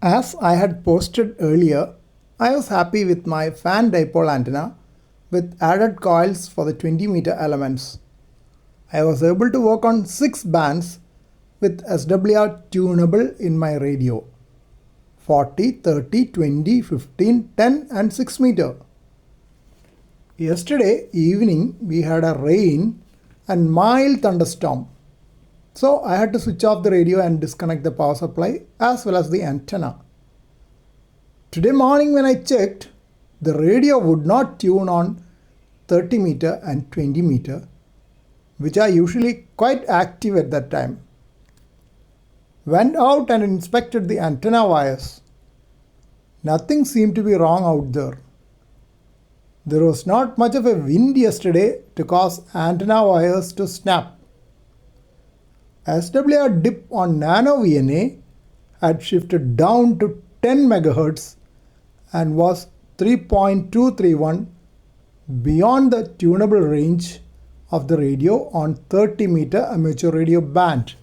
As I had posted earlier, I was happy with my fan dipole antenna with added coils for the 20-meter elements. I was able to work on 6 bands with SWR tunable in my radio: 40, 30, 20, 15, 10 and 6 meter. Yesterday evening we had a rain and mild thunderstorm. So I had to switch off the radio and disconnect the power supply as well as the antenna. Today morning when I checked, the radio would not tune on 30 meter and 20 meter, which are usually quite active at that time. Went out and inspected the antenna wires. Nothing seemed to be wrong out there. There was not much of a wind yesterday to cause antenna wires to snap. SWR dip on nano VNA had shifted down to 10 MHz and was 3.231 beyond the tunable range of the radio on 30 meter amateur radio band.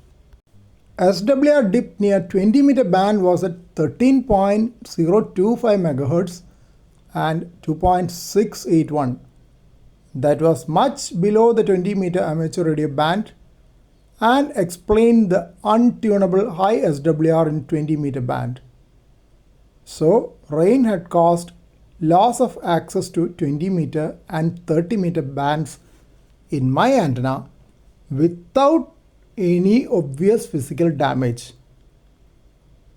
SWR dip near 20 meter band was at 13.025 MHz and 2.681. That was much below the 20 meter amateur radio band and explained the untunable high SWR in 20 meter band. So rain had caused loss of access to 20 meter and 30 meter bands in my antenna without any obvious physical damage.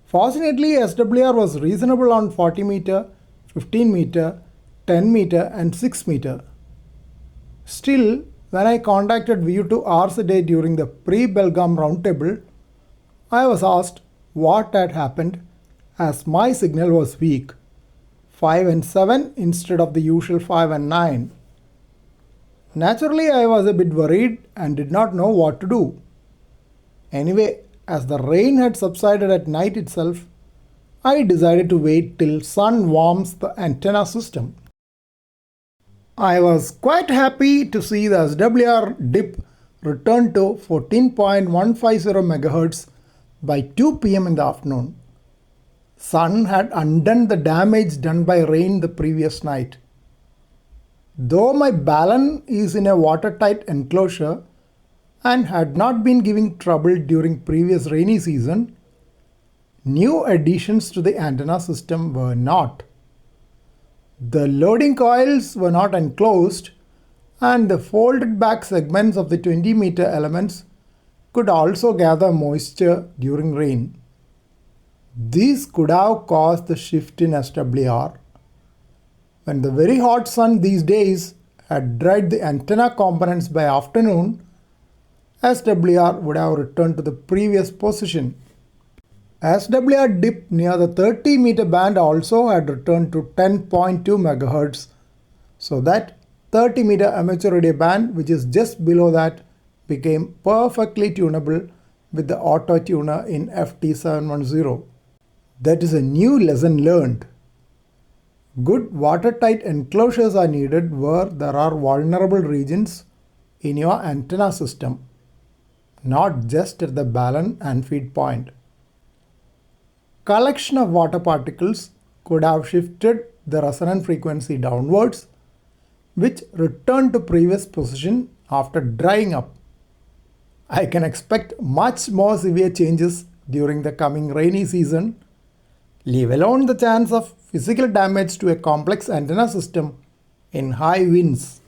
Fortunately, SWR was reasonable on 40 meter, 15 meter, 10 meter and 6 meter. Still, when I contacted VU2 RZA during the pre-Belgaum roundtable, I was asked what had happened as my signal was weak, 5 and 7 instead of the usual 5 and 9. Naturally, I was a bit worried and did not know what to do. Anyway, as the rain had subsided at night itself, I decided to wait till sun warms the antenna system. I was quite happy to see the SWR dip return to 14.150 MHz by 2 p.m. in the afternoon. Sun had undone the damage done by rain the previous night. Though my balun is in a watertight enclosure and had not been giving trouble during previous rainy season, new additions to the antenna system were not. The loading coils were not enclosed and the folded back segments of the 20 meter elements could also gather moisture during rain. These could have caused the shift in SWR. When the very hot sun these days had dried the antenna components by afternoon, SWR would have returned to the previous position. SWR dip near the 30 meter band also had returned to 10.2 MHz, so that 30 meter amateur radio band, which is just below that, became perfectly tunable with the auto tuner in FT710. That is a new lesson learned. Good watertight enclosures are needed where there are vulnerable regions in your antenna system, not just at the balun and feed point. Collection of water particles could have shifted the resonant frequency downwards, which returned to previous position after drying up. I can expect much more severe changes during the coming rainy season, leave alone the chance of physical damage to a complex antenna system in high winds.